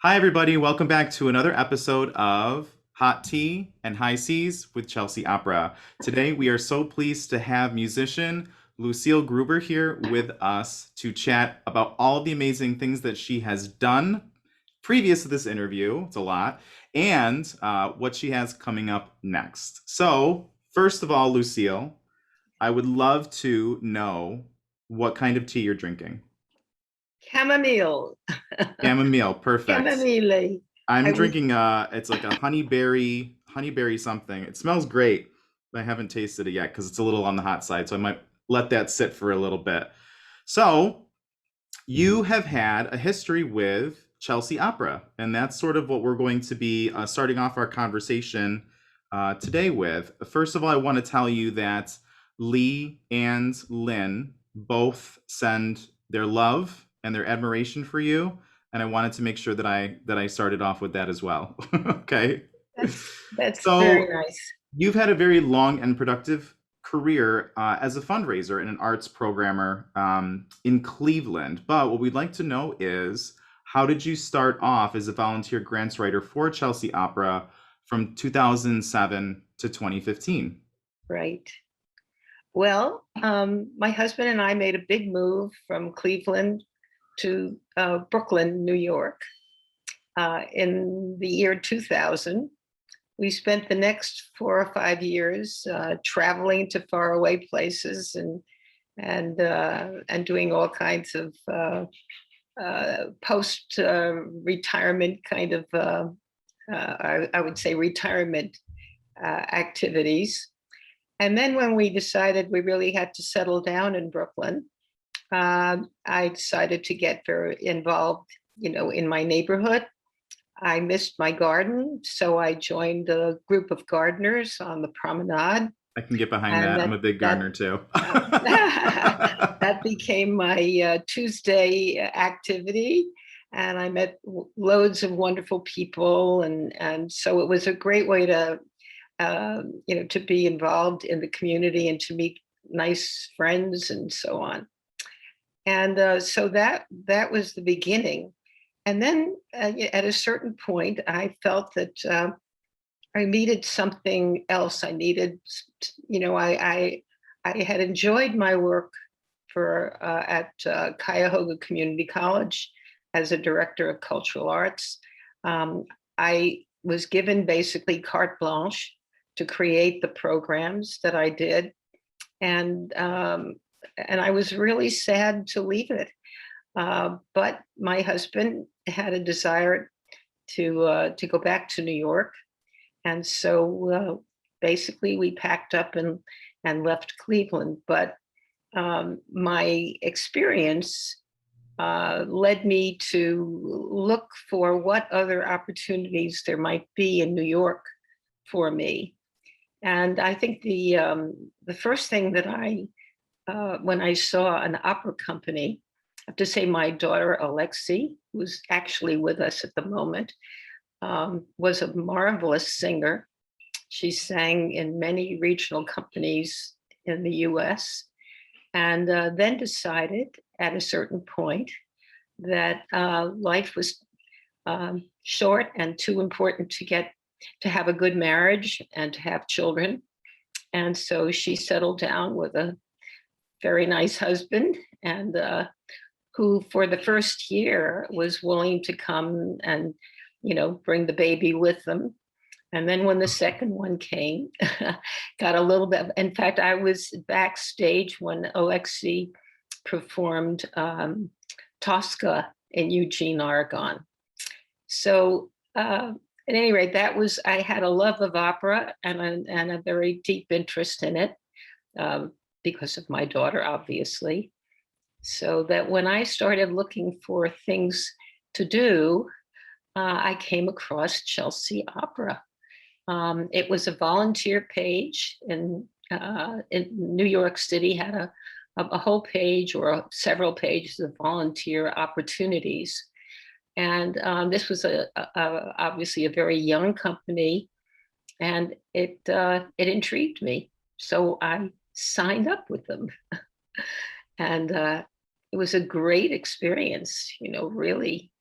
Hi, everybody. Welcome back to another episode of Hot Tea and High Seas with Chelsea Opera. Today, we are so pleased to have musician Lucille Gruber here with us to chat about all of the amazing things that she has done previous to this interview. It's a lot, and what she has coming up next. So, first of all, Lucille, I would love to know what kind of tea you're drinking. Chamomile. Chamomile, perfect. Chamomile. I'm I was drinking it's like a honeyberry something. It smells great, but I haven't tasted it yet because it's a little on the hot side, so I might let that sit for a little bit. So, you have had a history with Chelsea Opera, and that's sort of what we're going to be starting off our conversation today with. First of all, I want to tell you that Lee and Lynn both send their love and their admiration for you, and I wanted to make sure that I started off with that as well. Okay. that's very So nice. you've had a very long and productive career as a fundraiser and an arts programmer in Cleveland. But what we'd like to know is how did you start off as a volunteer grants writer for Chelsea Opera from 2007 to 2015? Right. Well, my husband and I made a big move from Cleveland to Brooklyn, New York, in the year 2000. We spent the next 4 or 5 years traveling to faraway places and doing all kinds of post retirement kind of I would say retirement activities. And then when we decided we really had to settle down in Brooklyn, I decided to get very involved, in my neighborhood. I missed my garden, so I joined a group of gardeners on the promenade, I can get behind and that. I'm that a big that gardener too. that became my Tuesday activity. And I met loads of wonderful people, and so it was a great way to to be involved in the community and to meet nice friends and so on. And so that was the beginning. And then at a certain point, I felt that I needed something else. I needed, I had enjoyed my work for at Cuyahoga Community College as a director of cultural arts. Um, I was given basically carte blanche to create the programs that I did, and um, and I was really sad to leave it. But my husband had a desire to go back to New York, and so basically we packed up and left Cleveland. But my experience led me to look for what other opportunities there might be in New York for me. And I think the first thing that when I saw an opera company, I have to say my daughter Alexi, who's actually with us at the moment, was a marvelous singer. She sang in many regional companies in the US, and then decided at a certain point that life was short and too important to have a good marriage and to have children. And so she settled down with a very nice husband, and who for the first year was willing to come and bring the baby with them. And then when the second one came, got a little bit. In fact, I was backstage when Alexi performed Tosca in Eugene, Oregon. So at any rate, I had a love of opera and a very deep interest in it, because of my daughter, obviously. So that when I started looking for things to do, I came across Chelsea Opera. It was a volunteer page in New York City, had a whole page or several pages of volunteer opportunities. And this was obviously a very young company, and it intrigued me. So I signed up with them, and it was a great experience. Really,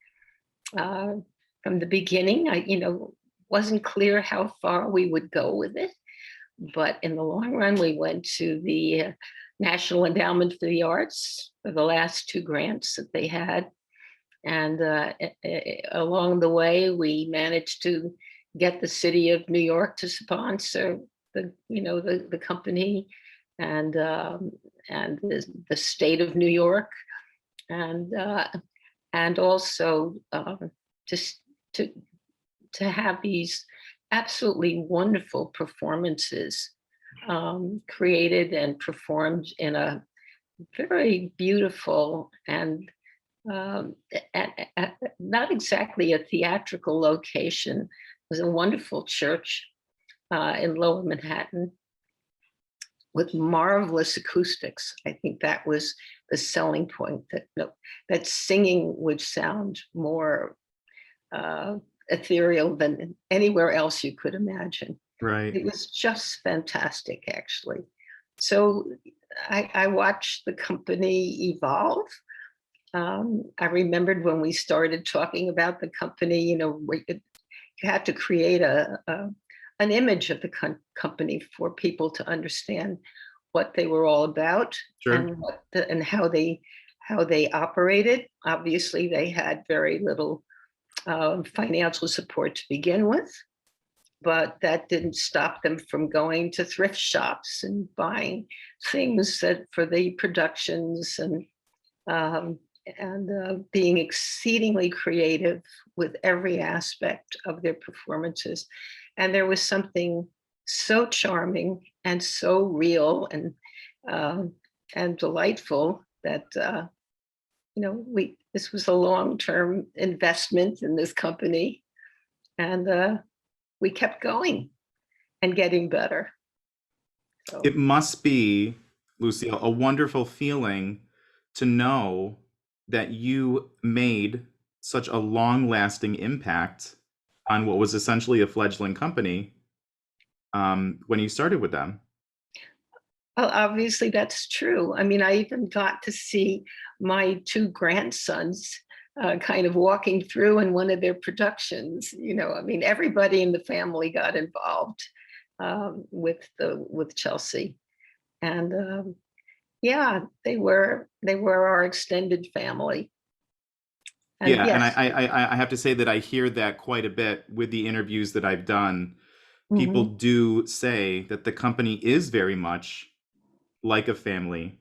from the beginning. Wasn't clear how far we would go with it, but in the long run, we went to the National Endowment for the Arts for the last two grants that they had. And along the way, we managed to get the city of New York to sponsor the company, and the state of New York, and also just to have these absolutely wonderful performances created and performed in a very beautiful and not exactly a theatrical location. It was a wonderful church in Lower Manhattan with marvelous acoustics. I think that was the selling point, that singing would sound more ethereal than anywhere else you could imagine. Right. It was just fantastic, actually. So I watched the company evolve. I remembered when we started talking about the company, you had to create an image of the company for people to understand what they were all about, Sure. and how they operated. Obviously, they had very little financial support to begin with, but that didn't stop them from going to thrift shops and buying things for the productions, and being exceedingly creative with every aspect of their performances. And there was something so charming and so real and delightful that this was a long-term investment in this company, and we kept going and getting better. So. It must be, Lucille, a wonderful feeling to know that you made such a long-lasting impact on what was essentially a fledgling company when you started with them. Well, obviously that's true. I mean, I even got to see my two grandsons kind of walking through in one of their productions. I mean, everybody in the family got involved with Chelsea, and yeah, they were our extended family. And Yeah, and yes. I have to say that I hear that quite a bit with the interviews that I've done. People Mhm. do say that the company is very much like a family.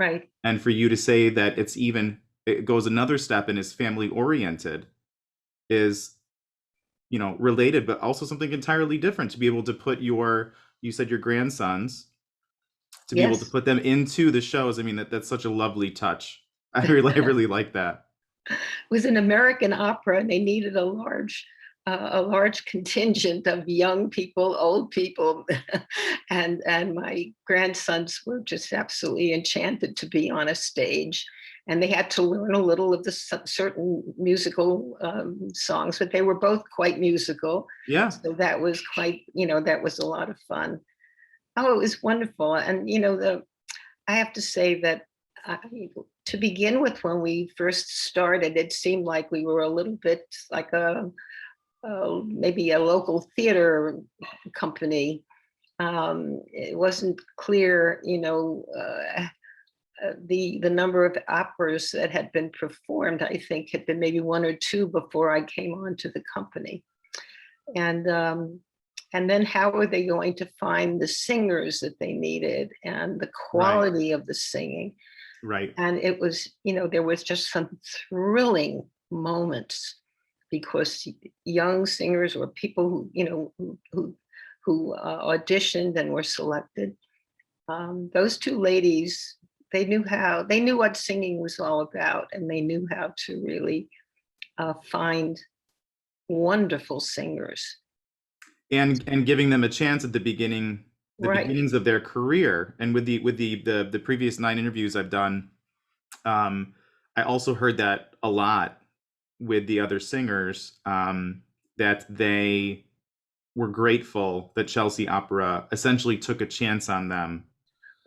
Right. And for you to say that it goes another step and is family oriented is, related, but also something entirely different to be able to put you said your grandsons, to be able to Yes. put them into the shows. I mean, that's such a lovely touch. I really like that. It was an American opera, and they needed a large contingent of young people, old people, and my grandsons were just absolutely enchanted to be on a stage. And they had to learn a little of the certain musical songs, but they were both quite musical. Yeah. So that was that was a lot of fun. Oh, it was wonderful. And I have to say that uh, to begin with, when we first started, it seemed like we were a little bit like maybe a local theater company. It wasn't clear, the number of operas that had been performed. I think had been maybe one or two before I came on to the company, and then how were they going to find the singers that they needed and the Right. quality of the singing? Right. And it was, there was just some thrilling moments, because young singers or people who auditioned and were selected, those two ladies, they knew what singing was all about, and they knew how to really find wonderful singers. And giving them a chance at the Right. beginnings of their career. And with the previous 9 interviews I've done, I also heard that a lot with the other singers, that they were grateful that Chelsea Opera essentially took a chance on them.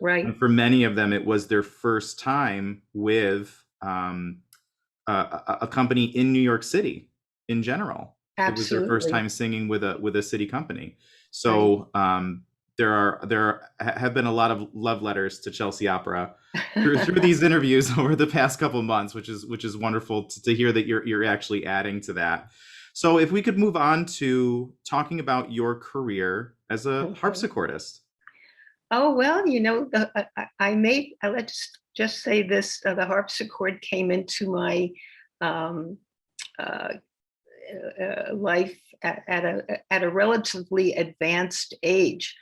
And Right. for many of them, it was their first time with a company in New York City in general. It was their first Absolutely. time singing with a city company. Right. So have been a lot of love letters to Chelsea Opera through these interviews over the past couple months, which is wonderful to hear that you're actually adding to that. So if we could move on to talking about your career as a Mhm. harpsichordist. Oh, well, let's just say this, the harpsichord came into my um, uh, life at a relatively advanced age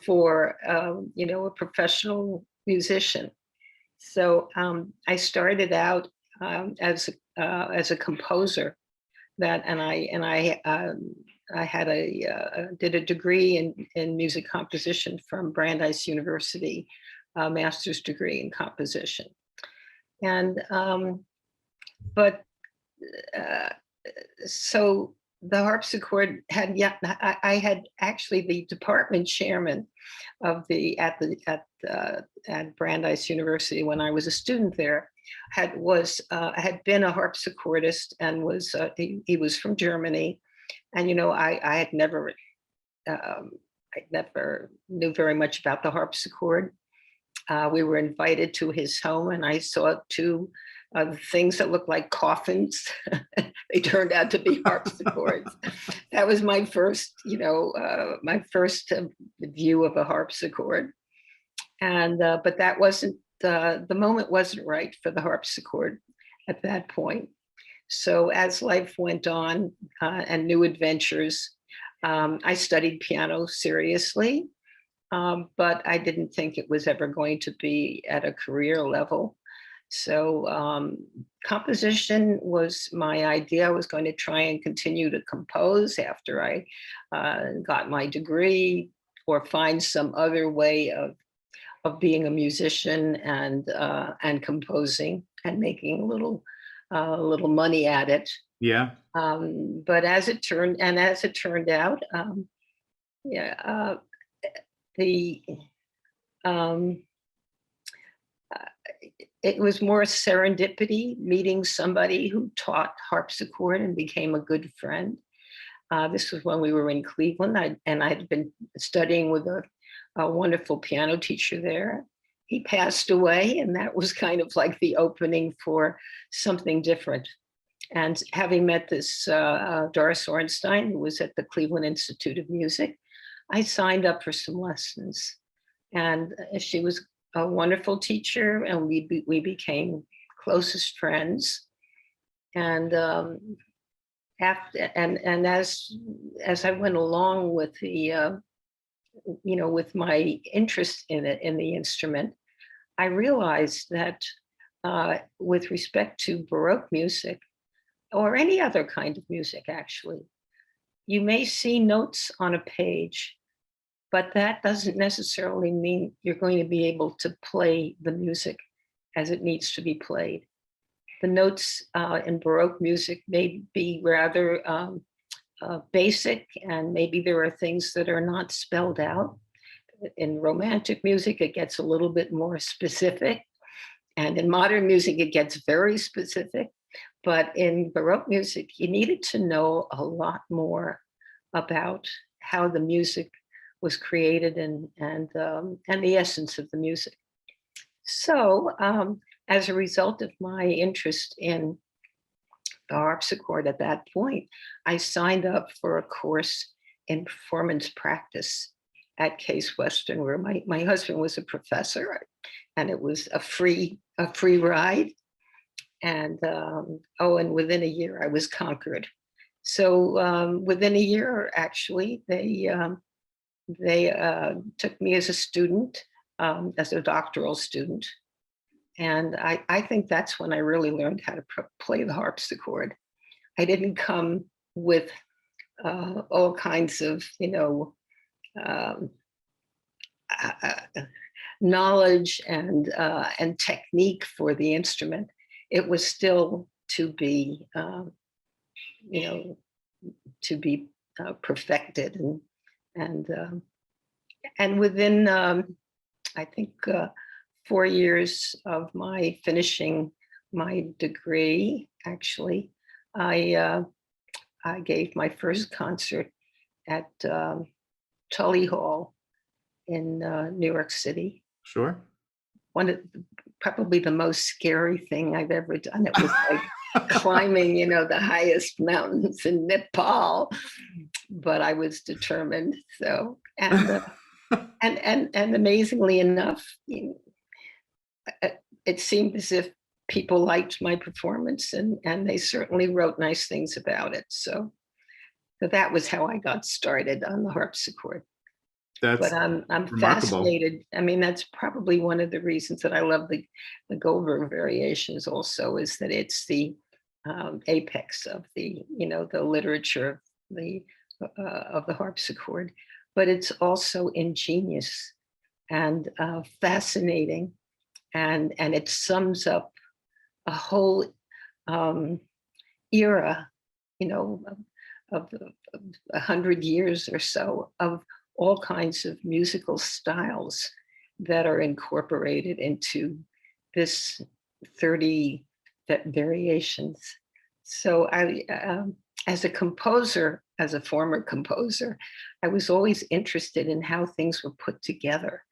for, a professional musician. So I started out as a composer and I had did a degree in music composition from Brandeis University, a master's degree in composition. And but uh, so the harpsichord had, yeah, I had actually the department chairman of the at Brandeis University when I was a student there had been a harpsichordist and he was from Germany, and I had never I never knew very much about the harpsichord. We were invited to his home, and I saw two things that looked like coffins. They turned out to be harpsichords. That was my first view of a harpsichord. And but that wasn't the moment wasn't right for the harpsichord at that point. So as life went on and new adventures, I studied piano seriously, but I didn't think it was ever going to be at a career level. So composition was my idea. I was going to try and continue to compose after I got my degree, or find some other way of being a musician and composing and making a little money at it. Yeah. But as it turned out, yeah, the um, uh, it was more serendipity, meeting somebody who taught harpsichord and became a good friend. This was when we were in Cleveland, and I'd been studying with a wonderful piano teacher there. He passed away, and that was kind of like the opening for something different. And having met this Doris Ornstein, who was at the Cleveland Institute of Music, I signed up for some lessons. And she was a wonderful teacher, and we became closest friends. And as I went along with with my interest in the instrument, I realized that with respect to Baroque music, or any other kind of music, actually, you may see notes on a page, but that doesn't necessarily mean you're going to be able to play the music as it needs to be played. The notes in Baroque music may be rather basic, and maybe there are things that are not spelled out. In Romantic music, it gets a little bit more specific, and in modern music, it gets very specific. But in Baroque music, you needed to know a lot more about how the music was created, and the essence of the music. So, as a result of my interest in the harpsichord at that point, I signed up for a course in performance practice at Case Western, where my husband was a professor, and it was a free ride. And and within a year, I was conquered. So within a year, actually, they took me as a student, as a doctoral student. And I think that's when I really learned how to play the harpsichord. I didn't come with all kinds of, um, knowledge and technique for the instrument. It was still to be, you know, to be perfected, and and within I think 4 years of my finishing my degree, actually, I I gave my first concert at Tully Hall in New York City. Sure. One of probably the most scary thing I've ever done. It was like climbing, the highest mountains in Nepal, but I was determined. So, and amazingly enough, it seemed as if people liked my performance, and they certainly wrote nice things about it. So that was how I got started on the harpsichord. But That's I'm remarkable. fascinated. I mean, that's probably one of the reasons that I love the Goldberg variations. Also, is that it's the apex of the literature of the harpsichord, but it's also ingenious and fascinating, and it sums up a whole um, era, of 100 years or so of all kinds of musical styles that are incorporated into this 30 variations. So as a composer, as a former composer, I was always interested in how things were put together.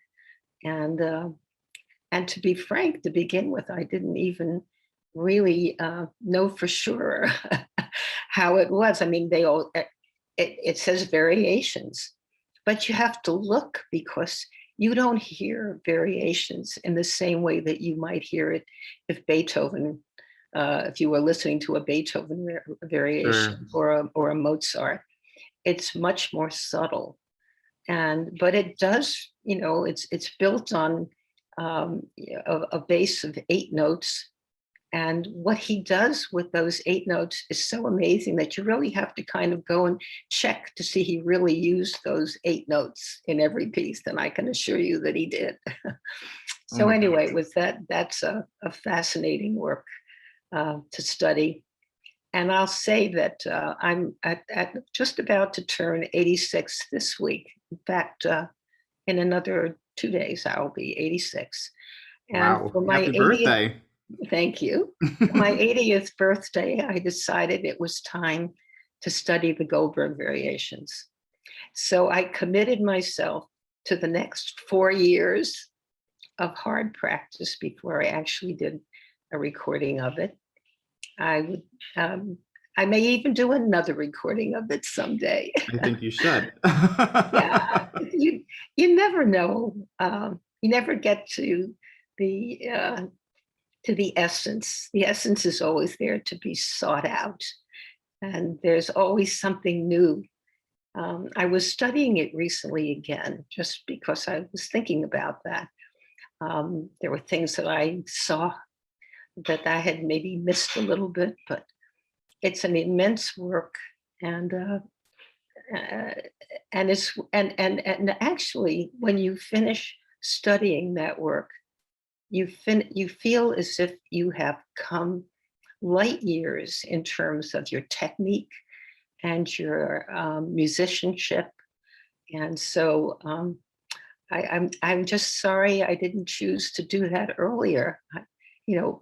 And to be frank, to begin with, I didn't even really know for sure how it was. I mean, it says variations, but you have to look, because you don't hear variations in the same way that you might hear it if if you were listening to a Beethoven variation Sure. or a Mozart. It's much more subtle, but it does, it's built on a base of 8 notes. And what he does with those 8 notes is so amazing that you really have to kind of go and check to see he really used those 8 notes in every piece. And I can assure you that he did. Oh So my anyway, God. that's a fascinating work to study. And I'll say that I'm at just about to turn 86 this week. In fact, in another 2 days, I'll be 86. And Wow. for my Happy 80th, birthday. thank you. For my 80th birthday, I decided it was time to study the Goldberg variations. So I committed myself to the next 4 years of hard practice before I actually did a recording of it. I would, I may even do another recording of it someday. I think you should. Yeah, you never know. You never get the to the essence. The essence is always there to be sought out, and there's always something new. I was studying it recently again, just because I was thinking about that. There were things that I saw that I had maybe missed a little bit, but it's an immense work, and uh, and actually, when you finish studying that work, you feel as if you have come light years in terms of your technique and your musicianship. And so I'm just sorry I didn't choose to do that earlier.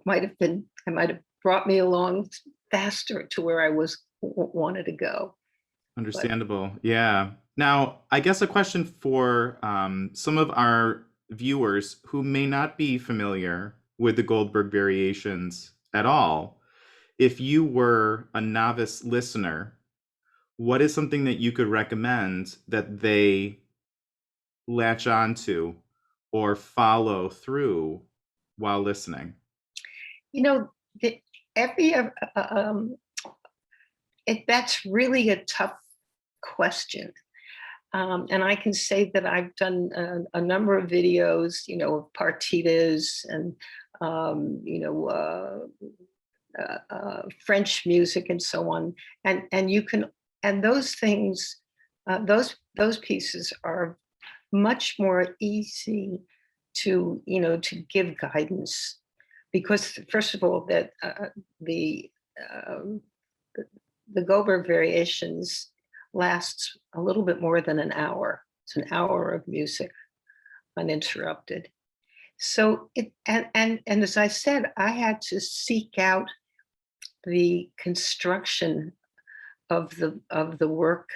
Might have been, I might have brought me along faster to where I wanted to go. But Understandable. Yeah. Now, I guess a question for some of our viewers who may not be familiar with the Goldberg variations at all. If you were a novice listener, what is something that you could recommend that they latch onto or follow through while listening? you know, the, every that's really a tough question. And I can say that I've done a number of videos, of partitas and, um, you know, uh, French music and so on. And you can, and those things, those pieces are much more easy to give guidance, because first of all, that the um, the Goldberg variations lasts a little bit more than an hour. It's an hour of music uninterrupted. So and as I said, I had to seek out the construction of the work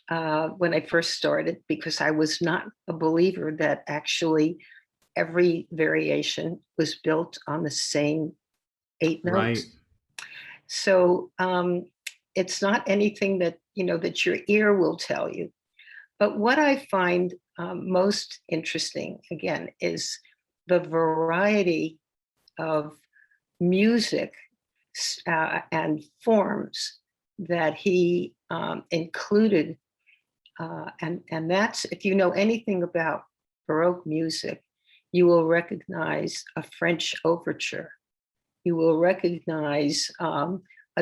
when I first started, because I was not a believer that actually every variation was built on the same 8 Right. notes. So it's not anything that, that your ear will tell you. But what I find most interesting, again, is the variety of music and forms that he included. And that's, if you know anything about Baroque music, you will recognize a French overture. You will recognize a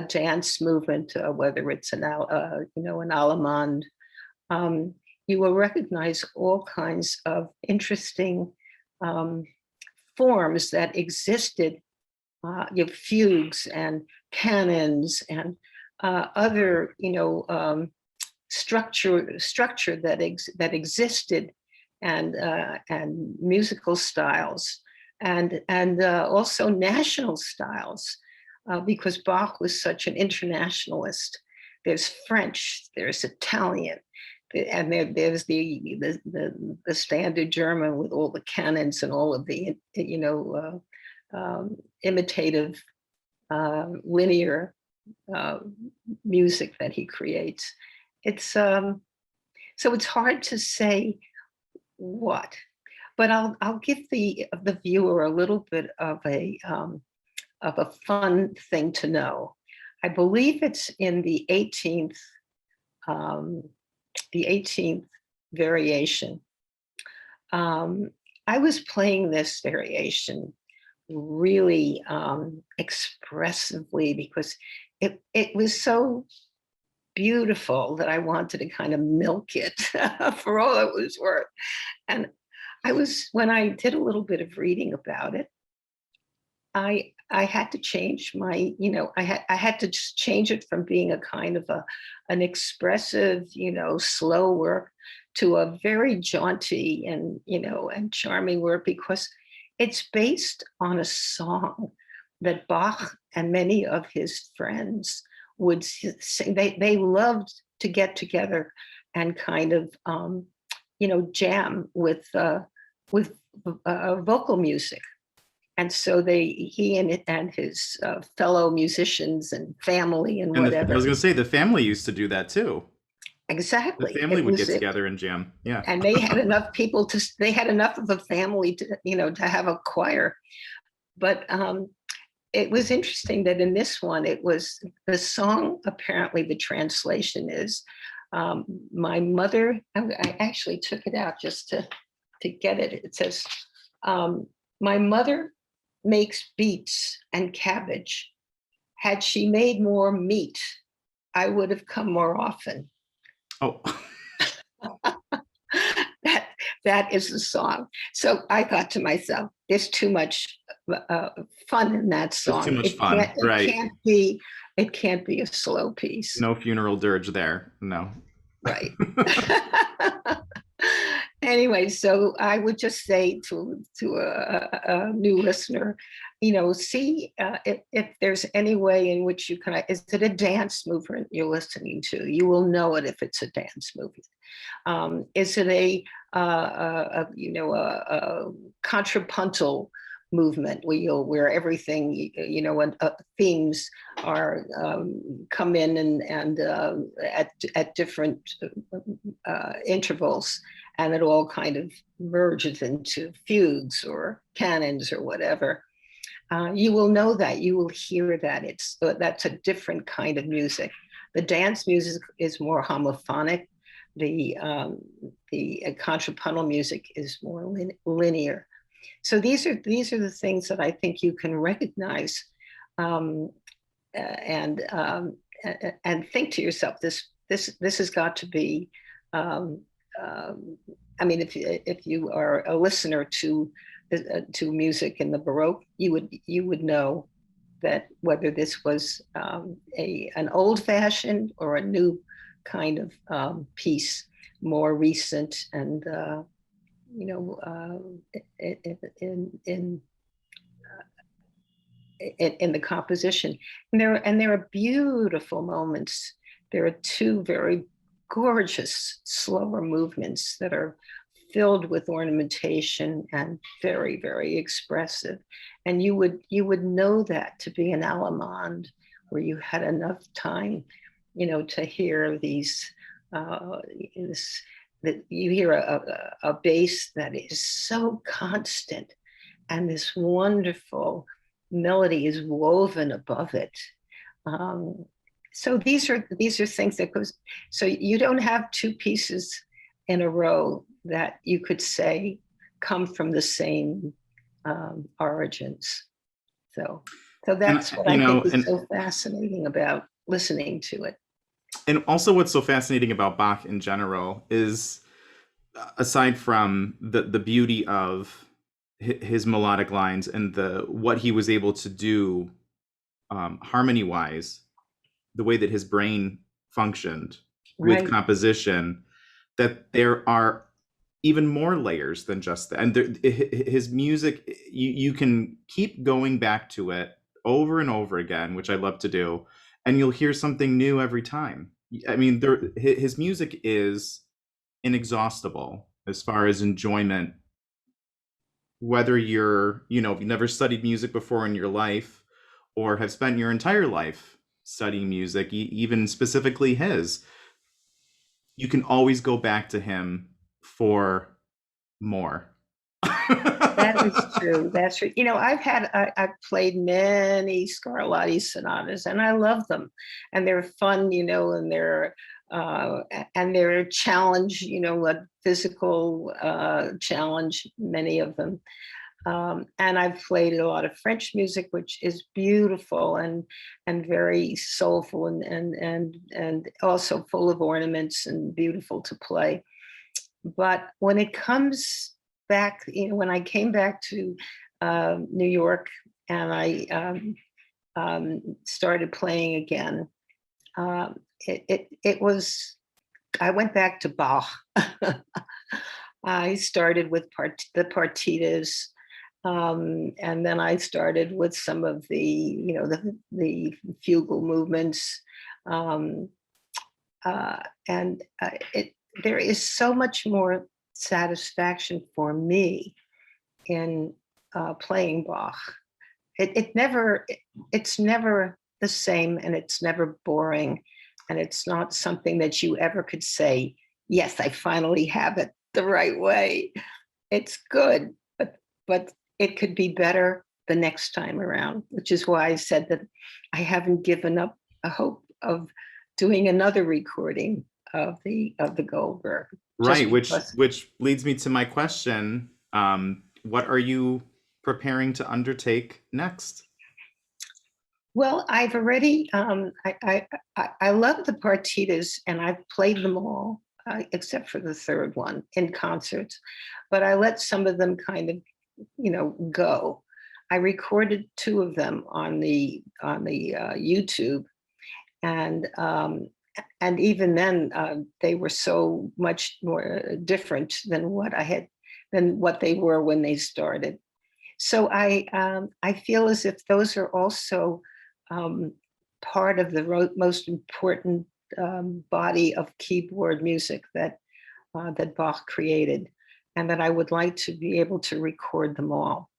dance movement, whether it's an allemande. You will recognize all kinds of interesting forms that existed. You have fugues and canons and other, structure that existed, and musical styles, and also national styles, because Bach was such an internationalist. There's French, there's Italian, and there's the standard German with all the canons and all of the imitative linear music that he creates. It's so it's hard to say what, but I'll give the viewer a little bit of a fun thing to know. I believe it's in the 18th variation. I was playing this variation really expressively because it was so beautiful that I wanted to kind of milk it for all it was worth. And when I did a little bit of reading about it, I had to change my, I had to just change it from being a kind of an expressive, slow work to a very jaunty and charming work, because it's based on a song that Bach and many of his friends would sing. They loved to get together and kind of, jam with vocal music. And so he and his fellow musicians and family and And I whatever. was going to say, the family used to do that too. Exactly. The family would get together and jam. Yeah. And they had enough people they had enough of a family to, to have a choir. But it was interesting that in this one, it was the song, apparently the translation is, my mother, I actually took it out just to get it. It says, my mother makes beets and cabbage. Had she made more meat, I would have come more often. Oh. That is the song. So I thought to myself, there's too much fun in that song. There's too much fun, right? It can't be a slow piece. No funeral dirge there. No. Right. Anyway, so I would just say to a new listener, see if there's any way in which you can. Is it a dance movement you're listening to? You will know it if it's a dance movement. Is it a contrapuntal movement where everything, when themes are come in and at different intervals, and it all kind of merges into fugues or canons or whatever. You will know that, you will hear that. That's a different kind of music. The dance music is more homophonic. The contrapuntal music is more linear. So these are the things that I think you can recognize, and think to yourself, this has got to be. I mean, if you are a listener to music in the Baroque, you would know that whether this was an old-fashioned or a new kind of piece, more recent and in the composition. And there are beautiful moments there are two very gorgeous slower movements that are filled with ornamentation and very, very expressive. And you would know that to be an Allemande, where you had enough time, to hear these, this, that you hear a bass that is so constant, and this wonderful melody is woven above it. Um, so these are things that goes. So you don't have two pieces in a row that you could say come from the same origins. So And that's what you I think know, is so fascinating about listening to it. and also what's so fascinating about Bach in general is, aside from the beauty of his melodic lines and the what he was able to do, harmony wise, the way that his brain functioned with Right, composition, that there are even more layers than just that. And his music, you can keep going back to it over and over again, which I love to do, and you'll hear something new every time. I mean, his music is inexhaustible as far as enjoyment, whether you've never studied music before in your life, or have spent your entire life studying music, even specifically his, you can always go back to him for more. that is true. That's true. I've played many Scarlatti sonatas, and I love them, and they're fun, uh, and they're a challenge, a physical challenge, many of them. And I've played a lot of French music, which is beautiful and very soulful and also full of ornaments and beautiful to play. But when it comes back, when I came back to New York and I started playing again, it was, I went back to Bach. I started with the partitas, and then I started with some of the fugal movements, um, and there is so much more satisfaction for me in playing Bach. It's never the same, and it's never boring, and it's not something that you ever could say, yes, I finally have it the right way. It's good, but it could be better the next time around, which is why I said that I haven't given up a hope of doing another recording of the Goldberg, just Right, because. which leads me to my question. What are you preparing to undertake next? Well, I've already, I love the partitas, and I've played them all, except for the third one in concerts, but I let some of them kind of, go. I recorded two of them on the YouTube, and even then, they were so much more different than what they were when they started. So I feel as if those are also um, part of the most important body of keyboard music that Bach created, and that I would like to be able to record them all.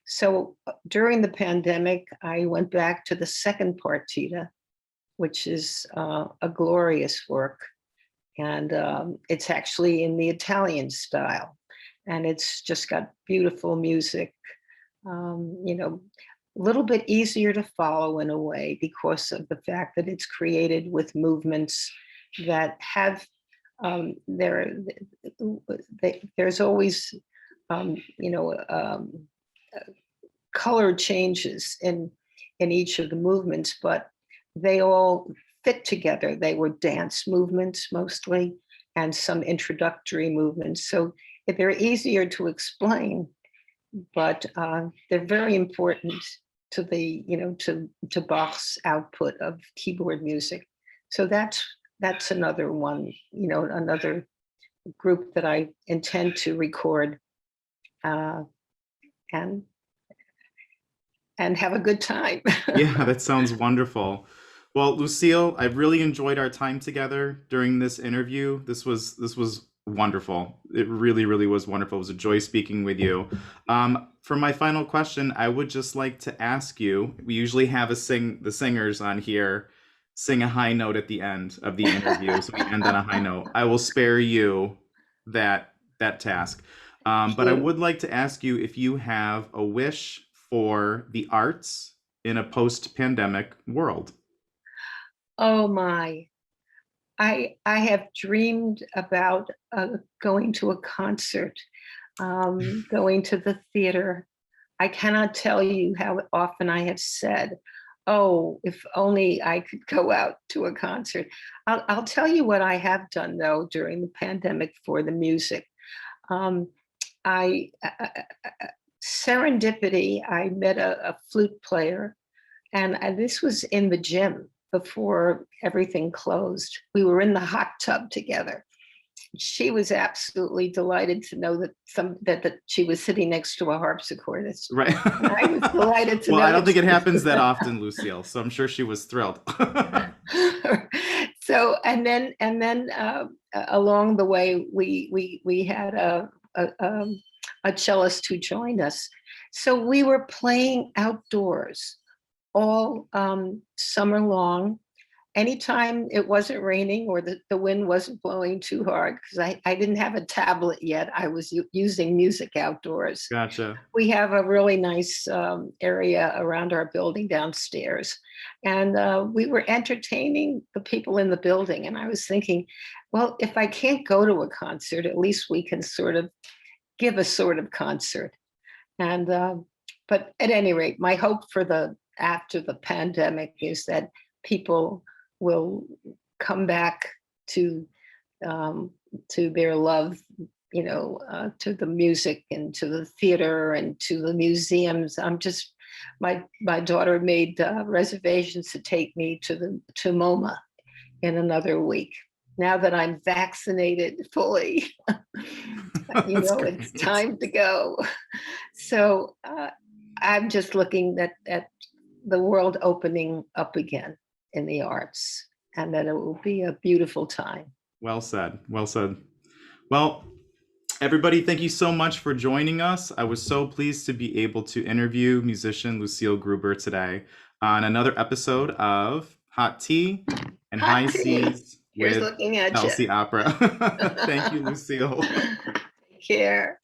So during the pandemic, I went back to the second partita, which is a glorious work, and it's actually in the Italian style, and it's just got beautiful music, a little bit easier to follow in a way because of the fact that it's created with movements that have there there's always um, you know um, color changes in each of the movements, but they all fit together. They were dance movements mostly, and some introductory movements, so they're easier to explain, but they're very important to to Bach's output of keyboard music. So that's another one, another group that I intend to record, uh, and have a good time. Yeah, that sounds wonderful. Well, Lucille, I've really enjoyed our time together during this interview. This was wonderful. It really, really was wonderful. It was a joy speaking with you. For my final question, I would just like to ask you. We usually have the singers on here sing a high note at the end of the interview, so we end on a high note. I will spare you that task, Thank but I you. would like to ask you if you have a wish for the arts in a post-pandemic world. Oh my. I have dreamed about going to a concert, going to the theater. I cannot tell you how often I have said, "Oh, if only I could go out to a concert." I'll tell you what I have done though during the pandemic for the music. Um, I serendipity. I met a flute player, and this was in the gym before everything closed. We were in the hot tub together. She was absolutely delighted to know that she was sitting next to a harpsichord. Right. And I was delighted to Well, I know don't that think it she happens that was. often, Lucille, so I'm sure she was thrilled. So and then along the way we had a cellist who joined us. So we were playing outdoors all summer long. Anytime it wasn't raining or the wind wasn't blowing too hard, because I didn't have a tablet yet. I was using music outdoors. Gotcha. We have a really nice area around our building downstairs. And we were entertaining the people in the building. And I was thinking, well, if I can't go to a concert, at least we can sort of give a sort of concert. And but at any rate, my hope for the after the pandemic is that people will come back to um, to their love, to the music and to the theater and to the museums. My daughter made reservations to take me to MoMA in another week. Now that I'm vaccinated fully, That's it's great. time to go. So I'm just looking at the world opening up again in the arts, and that it will be a beautiful time. Well said. Well said. Well, everybody, thank you so much for joining us. I was so pleased to be able to interview musician Lucille Gruber today on another episode of Hot Tea and Hot High tea. Seas Here's with looking at you. Chelsea Opera. Thank you, Lucille. Take care.